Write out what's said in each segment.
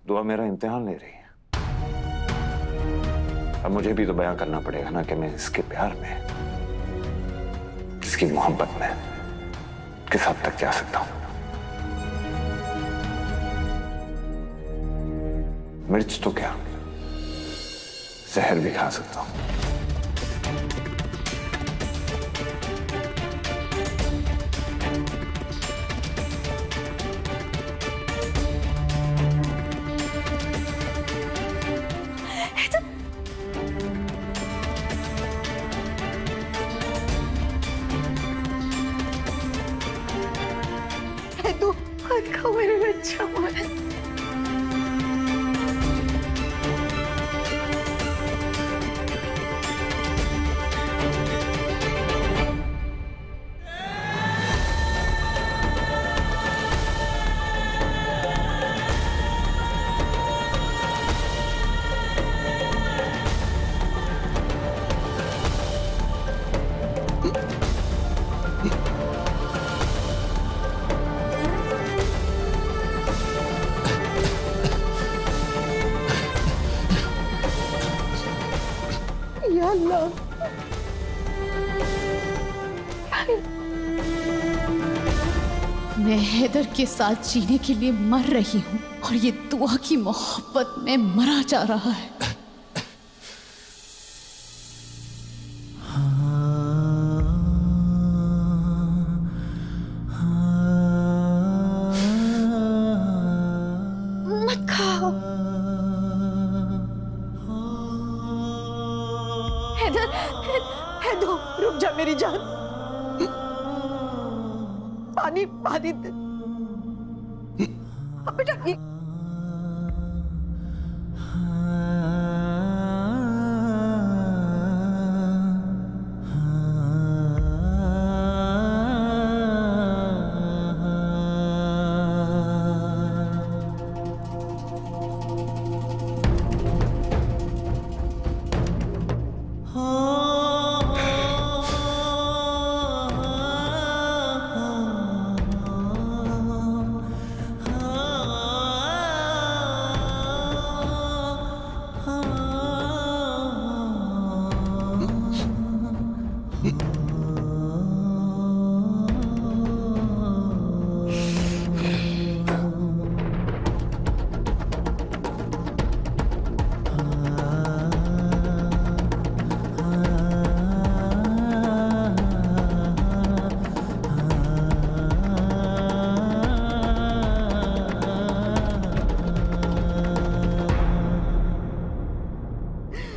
दुआ मेरा इम्तिहान ले रही है। अब मुझे भी तो बयां करना पड़ेगा ना कि मैं इसके प्यार में, इसकी मोहब्बत में किस हद तक जा सकता हूं। मिर्च तो क्या, जहर भी खा सकता हूं। तू मत खाओ मेरे बच्चा मत। या अल्लाह, मैं हैदर के साथ जीने के लिए मर रही हूँ और ये दुआ की मोहब्बत में मरा जा रहा है। मत खाओ। हैदर, हैदर रुक जा मेरी जान। पानी पानी दे। बेटा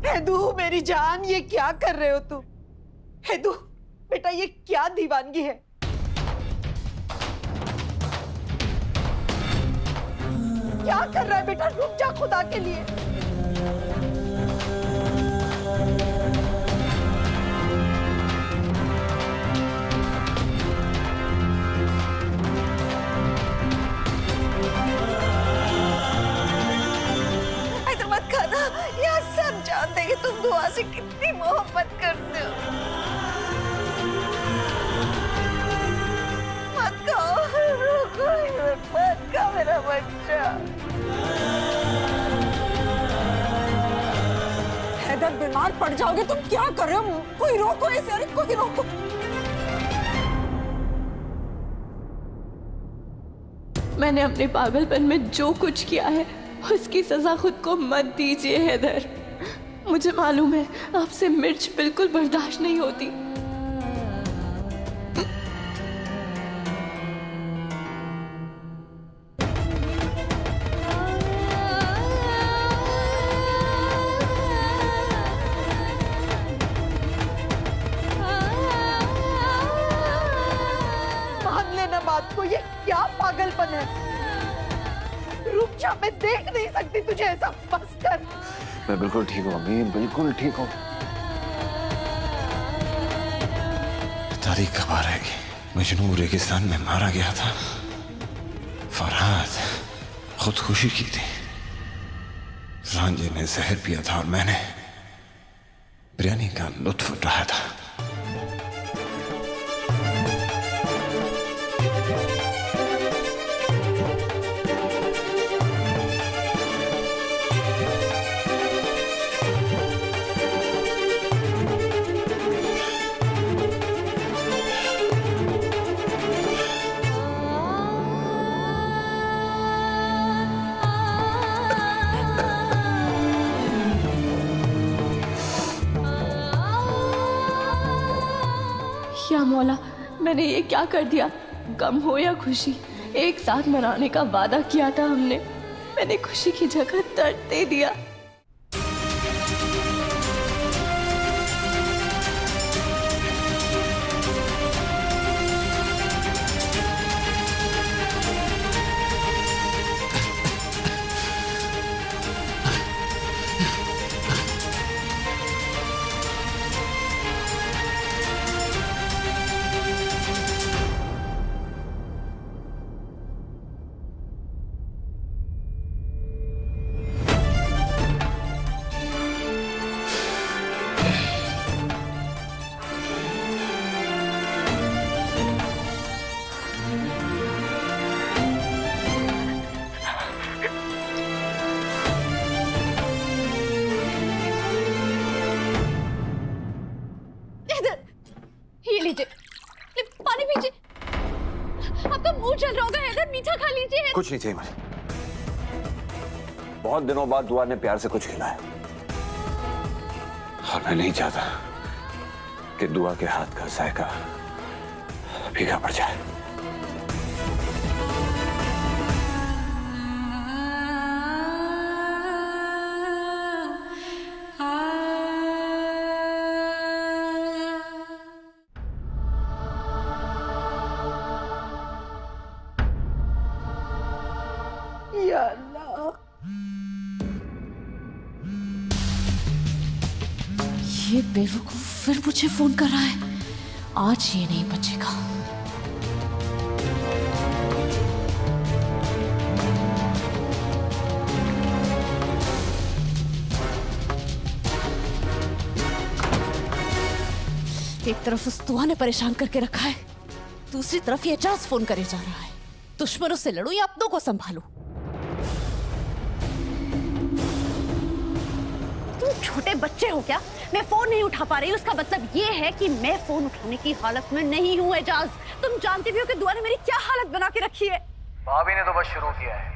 हेदू मेरी जान, ये क्या कर रहे हो तुम? हेदू बेटा, ये क्या दीवानगी है? क्या कर रहा है बेटा? रुक जा खुदा के लिए। ऐसा मत खाना, यहाँ सब जानते हैं कि तुम दुआ से कितनी मोहब्बत करते हो। मत खाओ, रुको, मत खा मेरा बच्चा। हैदर, बीमार पड़ जाओगे। तुम क्या कर रहे हो? कोई रोको इसे, अरे कोई रोको। मैंने अपने पागलपन में जो कुछ किया है उसकी सजा खुद को मत दीजिए हैदर। मुझे मालूम है आपसे मिर्च बिल्कुल बर्दाश्त नहीं होती। मान लेना बात को, ये क्या पागलपन है? रुक जा, मैं देख नहीं सकती तुझे ऐसा। बस कर। मैं बिल्कुल ठीक हूँ अम्मी, बिल्कुल ठीक हूँ। तारीख कब आ रहेगी? मजनू रेगिस्तान में मारा गया था, फरहाद खुदकुशी की थी, रांझे ने जहर पिया था और मैंने बिरयानी का लुत्फ उठाया था। या मौला, मैंने ये क्या कर दिया? गम हो या खुशी, एक साथ मनाने का वादा किया था हमने। मैंने खुशी की जगह दर्द दे दिया। पानी पीजिए। आपका मुंह चल रहा होगा हैदर, मीठा खा लीजिए। कुछ नहीं चाहिए मुझे। बहुत दिनों बाद दुआ ने प्यार से कुछ खिलाया और मैं नहीं चाहता कि दुआ के हाथ का जायका फीका पड़ जाए। या अल्लाह, ये बेवकूफ फिर मुझे फोन कर रहा है। आज ये नहीं बचेगा। एक तरफ उस दुआ ने परेशान करके रखा है, दूसरी तरफ ये एजाज फोन करे जा रहा है। दुश्मनों से लड़ूं या अपनों को संभालूं? तुम छोटे बच्चे हो क्या? मैं फोन नहीं उठा पा रही, उसका मतलब ये है कि मैं फोन उठाने की हालत में नहीं हूँ। एजाज, तुम जानती भी हो कि दुआ ने मेरी क्या हालत बना के रखी है। भाभी ने तो बस शुरू किया है।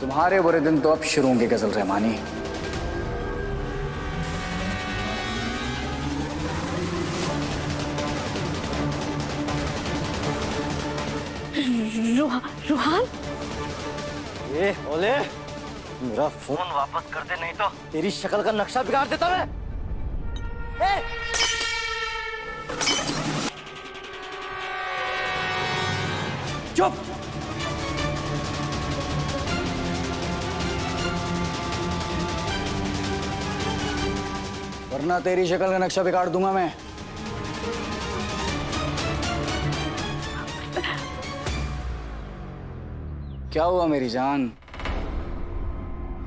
तुम्हारे बुरे दिन तो अब शुरू होंगे गजल रहमानी। रूहान, ए ओले, मेरा फोन वापस कर दे, नहीं तो तेरी शक्ल का नक्शा बिगाड़ देता मैं। ए! चुप! वरना तेरी शक्ल का नक्शा बिगाड़ दूंगा मैं। क्या हुआ मेरी जान?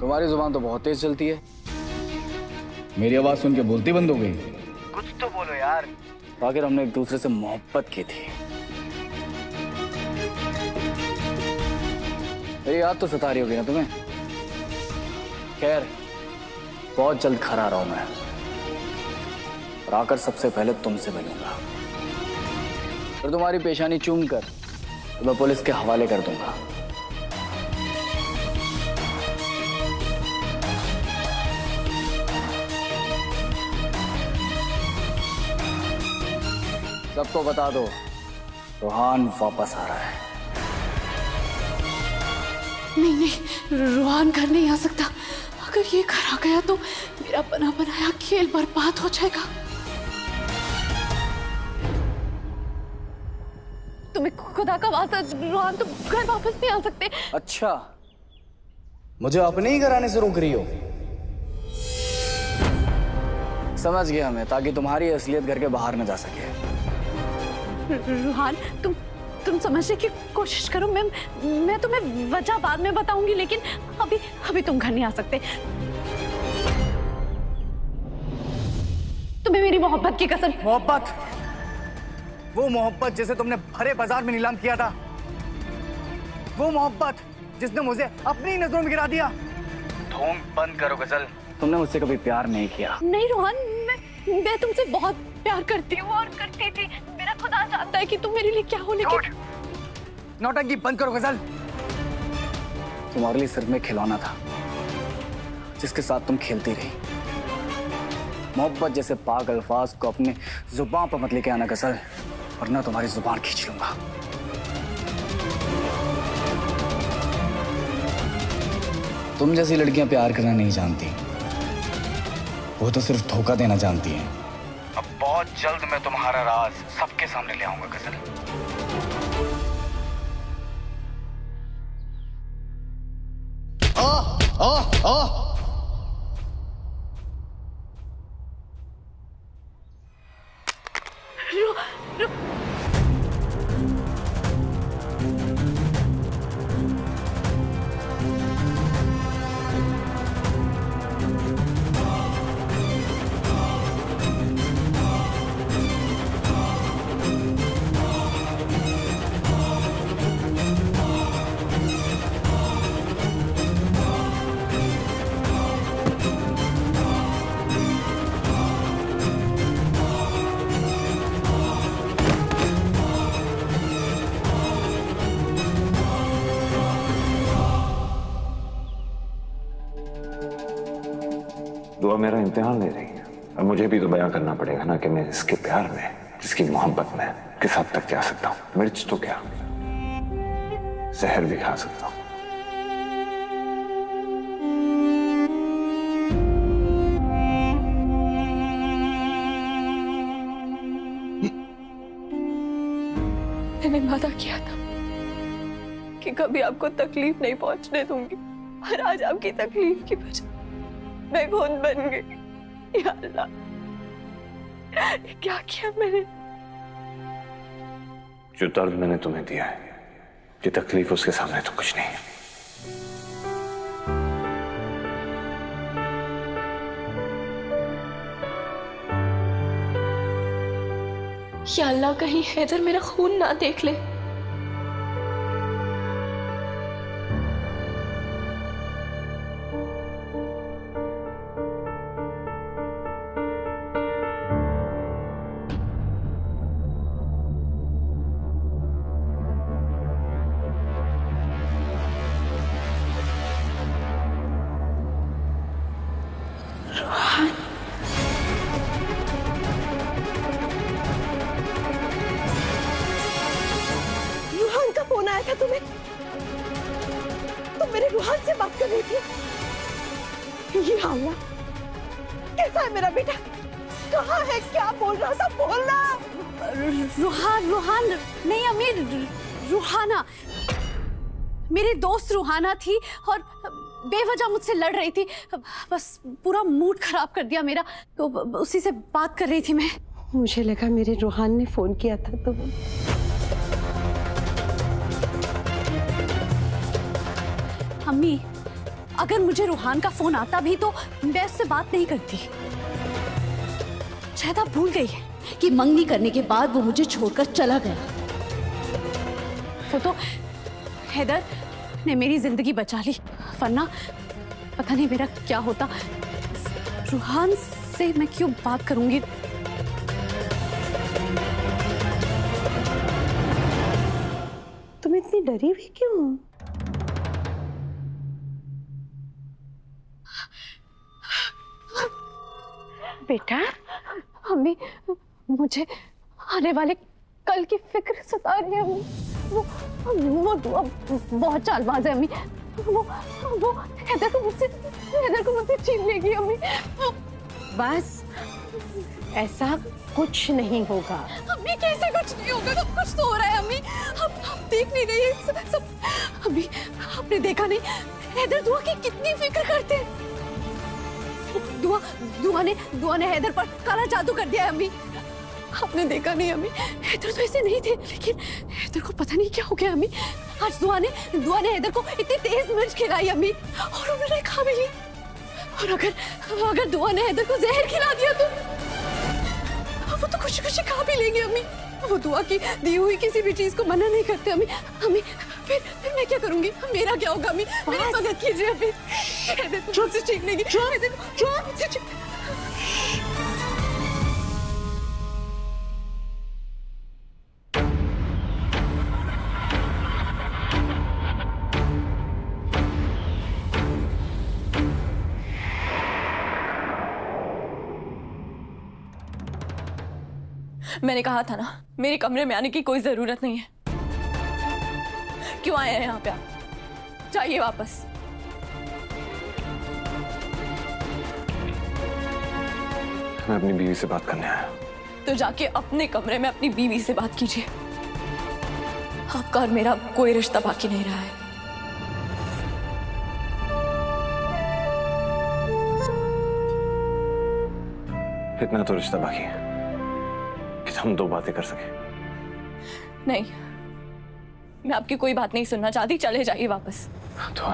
तुम्हारी जुबान तो बहुत तेज चलती है। मेरी आवाज सुन के बोलती बंद हो गई? कुछ तो बोलो यार। आखिर हमने एक दूसरे से मोहब्बत की थी। मेरी याद तो सता रही होगी ना तुम्हें? खैर, बहुत जल्द घर आ रहा हूं मैं, और आकर सबसे पहले तुमसे मिलूंगा। और तुम्हारी पेशानी चूम कर तो मैं पुलिस के हवाले कर दूंगा। सबको बता दो, रूहान वापस आ रहा है। नहीं नहीं, रूहान घर नहीं आ सकता। अगर ये घर आ गया तो मेरा बना बनाया खेल बर्बाद हो जाएगा। तुम्हें खुदा का वास्ता, रूहान तुम घर वापस नहीं आ सकते। अच्छा, मुझे अपने ही घर आने से रोक रही हो? समझ गया मैं, ताकि तुम्हारी असलियत घर के बाहर न जा सके। रूहान, तुम समझने की कोशिश करो। मैं तुम्हें वजह बाद में बताऊंगी, लेकिन अभी तुम घर नहीं आ सकते। तुम्हें मेरी मोहब्बत की कसम। मोहब्बत? वो मोहब्बत जिसे तुमने भरे बाजार में नीलाम किया था, वो मोहब्बत जिसने मुझे अपनी नजरों में गिरा दिया। ढोंग बंद करो गजल, तुमने मुझसे कभी प्यार नहीं किया। नहीं रूहान, मैं तुमसे बहुत प्यार करती हूँ और करती थी। मेरा खुदा जानता है कि तुम मेरे लिए क्या हो, लेकिन नौटंकी बंद करो गजल। तुम्हारे लिए सिर्फ में खिलौना था, जिसके साथ तुम खेलती रही। मोहब्बत जैसे पाक अल्फाज को अपने जुबान पर मत लेके आना गजल, वरना तुम्हारी जुबान खींच लूंगा। तुम जैसी लड़कियां प्यार करना नहीं जानती, वो तो सिर्फ धोखा देना जानती हैं। अब बहुत जल्द मैं तुम्हारा राज सबके सामने ले आऊंगा गजल। दुआ मेरा इम्तिहान ले रही है, और मुझे भी तो बयां करना पड़ेगा ना कि मैं इसके प्यार में, इसकी मोहब्बत में किस हद तक जा सकता हूं। मिर्च तो क्या, जहर भी खा सकता हूं। मैंने वादा किया था कि कभी आपको तकलीफ नहीं पहुंचने दूंगी, और आज आपकी तकलीफ की वजह मैं खुद बन गई। या अल्लाह, ये क्या किया मैंने? जो दर्द मैंने तुम्हें दिया है, ये तकलीफ उसके सामने तो कुछ नहीं है। या अल्लाह, कहीं हैदर मेरा खून ना देख ले। रूहान का फोन आया था तुम्हें? तुम मेरे रूहान से बात कर रही थी? ये अल्लाह, कैसा है मेरा बेटा? कहाँ है? क्या बोल रहा था? बोलना। रूहान नहीं अम्मी, रूहाना मेरी दोस्त रूहाना थी और बेवजह मुझसे लड़ रही थी। बस पूरा मूड खराब कर दिया मेरा, तो उसी से बात कर रही थी मैं। मुझे लगा मेरे रूहान ने फोन किया था तो। अम्मी, अगर मुझे रूहान का फोन आता भी तो मैं उससे बात नहीं करती। शायद आप भूल गई है कि मंगनी करने के बाद वो मुझे छोड़कर चला गया। वो तो हैदर ने मेरी जिंदगी बचा ली, वरना पता नहीं मेरा क्या होता। रूहान से मैं क्यों बात करूंगी? तुम इतनी डरी हुई क्यों? बेटा, अम्मी, मुझे आने वाले कल की फिक्र सता रही है अम्मी। वो दुआ बहुत चालबाज है अम्मी। वो हैदर को मुझसे छीन लेगी अम्मी। बस ऐसा कुछ नहीं होगा। अम्मी, कैसे कुछ नहीं होगा? सब कुछ तो हो रहा है अम्मी। हम देख नहीं रहे सब। अम्मी, आपने देखा नहीं हैदर दुआ की कितनी फिक्र करते हैं। दुआ ने हैदर पर काला जादू कर दिया है अम्मी। आपने देखा नहीं अम्मी, हैदर तो ऐसे नहीं थे, लेकिन हैदर को पता नहीं क्या हो गया अम्मी। आज दुआ ने हैदर को इतनी तेज मिर्च खिलाई अम्मी, और उन्होंने खा भी ली। और अगर दुआ ने हैदर को जहर खिला दिया तो वो तो खुशी खुशी खा भी लेंगे अम्मी। वो दुआ की दी हुई किसी भी चीज को मना नहीं करते अम्मी। फिर मैं क्या करूंगी? मेरा क्या होगा अम्मी? मेरी मदद कीजिए अम्मी। हैदर को मुझसे छीन लेगी। मैंने कहा था ना, मेरे कमरे में आने की कोई जरूरत नहीं है। क्यों आए हैं यहाँ पे आप? जाइए वापस। मैं अपनी बीवी से बात करने आया। तो जाके अपने कमरे में अपनी बीवी से बात कीजिए। आपका और मेरा कोई रिश्ता बाकी नहीं रहा है। इतना तो रिश्ता बाकी है कि हम दो बातें कर सके। नहीं, मैं आपकी कोई बात नहीं सुनना चाहती। चले जाइए वापस। तो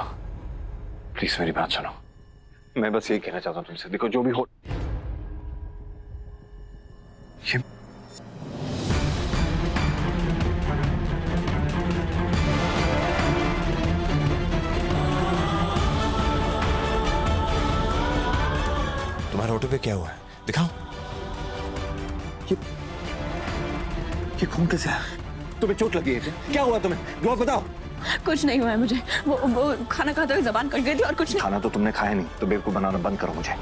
प्लीज मेरी बात सुनो। मैं बस यही कहना चाहता हूँ तुमसे, देखो जो भी हो ये तुम्हारे ऑटो पे क्या हुआ है? दिखाओ। ये खून कैसे है? तुम्हें चोट लगी है क्या? हुआ तुम्हें? दुआ बताओ। कुछ नहीं हुआ है मुझे। वो खाना खाते हुए जबान कट गई थी और कुछ नहीं। खाना तो तुमने खाया नहीं, तो बेवकूफ बनाना बंद करो मुझे।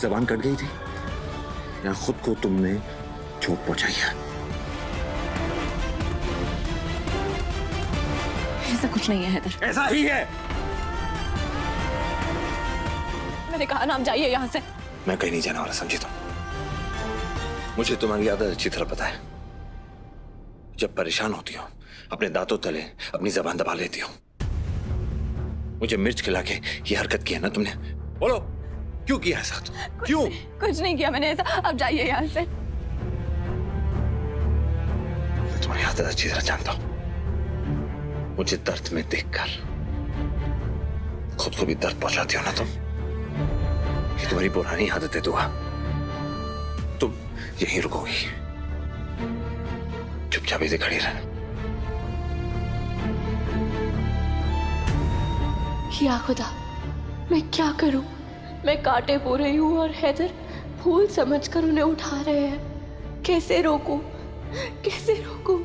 जबान कट गई थी या खुद को तुमने चोट पहुंचाई है? ऐसा कुछ नहीं है हैदर। ऐसा ही है। मैंने कहा ना, आप जाइए यहाँ से। मैं कहीं नहीं जाने वाला, समझी तुम? मुझे तुम्हारी आदत अच्छी तरह पता है। जब परेशान होती हो अपने दांतों तले अपनी जबान दबा लेती हो। मुझे मिर्च खिला के ये हरकत की है ना तुमने? बोलो क्यों किया ऐसा? क्यों? कुछ नहीं किया मैंने ऐसा। अब जाइए यहाँ से। मैं तुम्हारी आदत अच्छी तरह जानता हूं। मुझे दर्द में देखकर खुद को भी दर्द पहुंचाती हो ना तुम। ये तुम्हारी पुरानी आदत है दुआ। तुम यहीं रुकोगी, चुपचाप इधर खड़ी रहना। या खुदा, मैं क्या करूं? मैं कांटे बो रही हूं और हैदर फूल समझकर उन्हें उठा रहे हैं। कैसे रोकूं? कैसे रोकूं?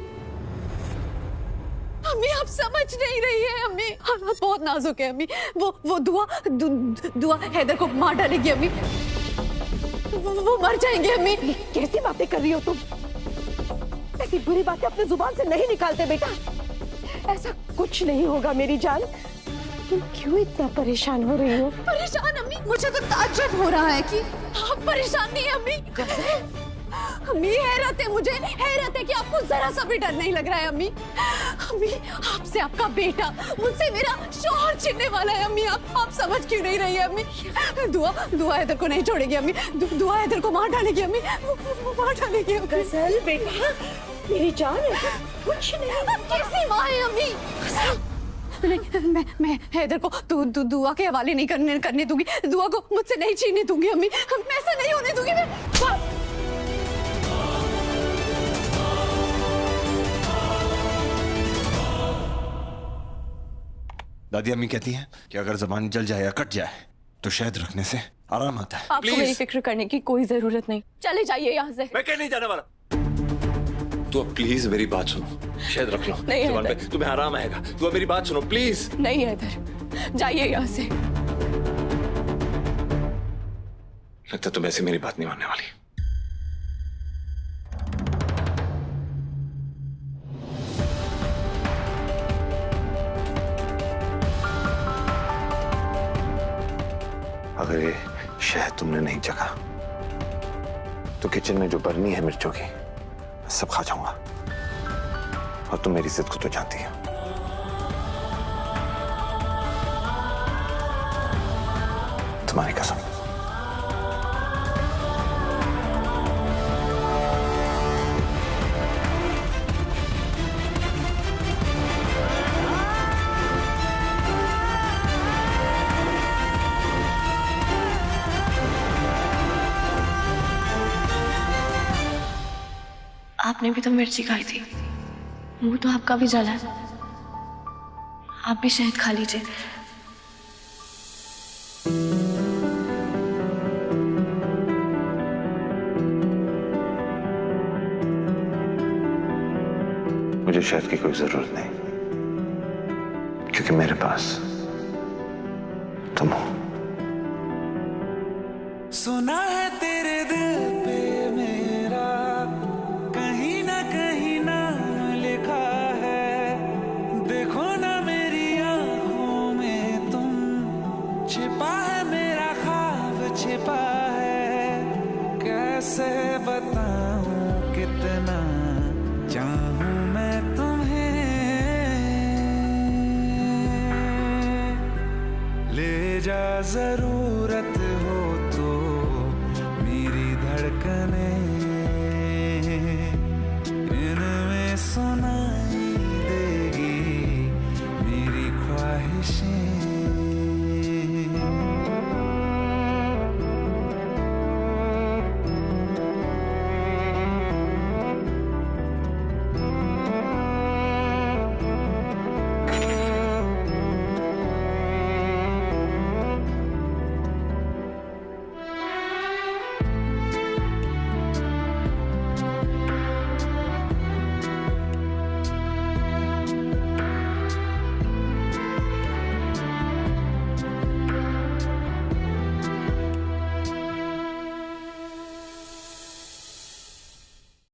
अम्मी आप समझ नहीं रही है। अम्मी हालात बहुत नाजुक है अम्मी। वो दुआ हैदर को मार डालेगी अम्मी। वो मर जाएंगे अम्मी। कैसी बातें कर रही हो तुम? ऐसी बुरी बातें अपने जुबान से नहीं निकालते बेटा। ऐसा कुछ नहीं होगा मेरी जान। तुम क्यों इतना परेशान हो रही हो? परेशान अम्मी? मुझे तो ताज्जुब हो रहा है कि आप परेशान नहीं है अम्मी। अम्मी हैरत है, मुझे हैरत है कि आपको जरा सा भी डर नहीं लग रहा है अम्मी। अम्मी आपसे आपका बेटा, मुझसे मेरा शौहर छीनने वाला है अम्मी। आप समझ क्यों नहीं रही है अम्मी? दुआ हैदर को नहीं छोड़ेगी अम्मी। दुआ हैदर को मार डालेगी अम्मी। वो मार डालेगी। गजल बेटा मेरी जान है, कुछ नहीं। कैसी माँ है अम्मी? मैं हैदर को दुआ के हवाले नहीं करने दूंगी। दुआ को मुझसे नहीं छीनने दूंगी अम्मी। मैं ऐसा नहीं होने दूंगी। मैं दादी अम्मी कहती है कि अगर जबान जल जाए या कट जाए तो शहद रखने से आराम आता है। आपको मेरी फिक्र करने की कोई जरूरत नहीं। चले जाइए यहाँ से। मैं कहीं नहीं जाने वाला। तो प्लीज मेरी बात सुनो, शहद रख लो नहीं जबान पे, तुम्हें आराम आएगा। तो मेरी बात सुनो प्लीज। नहीं हैदर, जाइए यहाँ से। लगता तुम ऐसे मेरी बात नहीं मानने वाली। अगर ये शहद तुमने नहीं चखा तो किचन में जो बरनी है मिर्चों की सब खा जाऊंगा। और तुम मेरी इज्जत को तो जानती हो। तुम्हारी कसम। आपने भी तो मिर्ची खाई थी, मुंह तो आपका भी जला है। आप भी शहद खा लीजिए। मुझे शहद की कोई जरूरत नहीं, क्योंकि मेरे पास तुम हो। सुना है तेरे दिल पे मेरा जा जरूरत हो तो मेरी धड़कने इनमें सुनाई देगी मेरी ख्वाहिशें।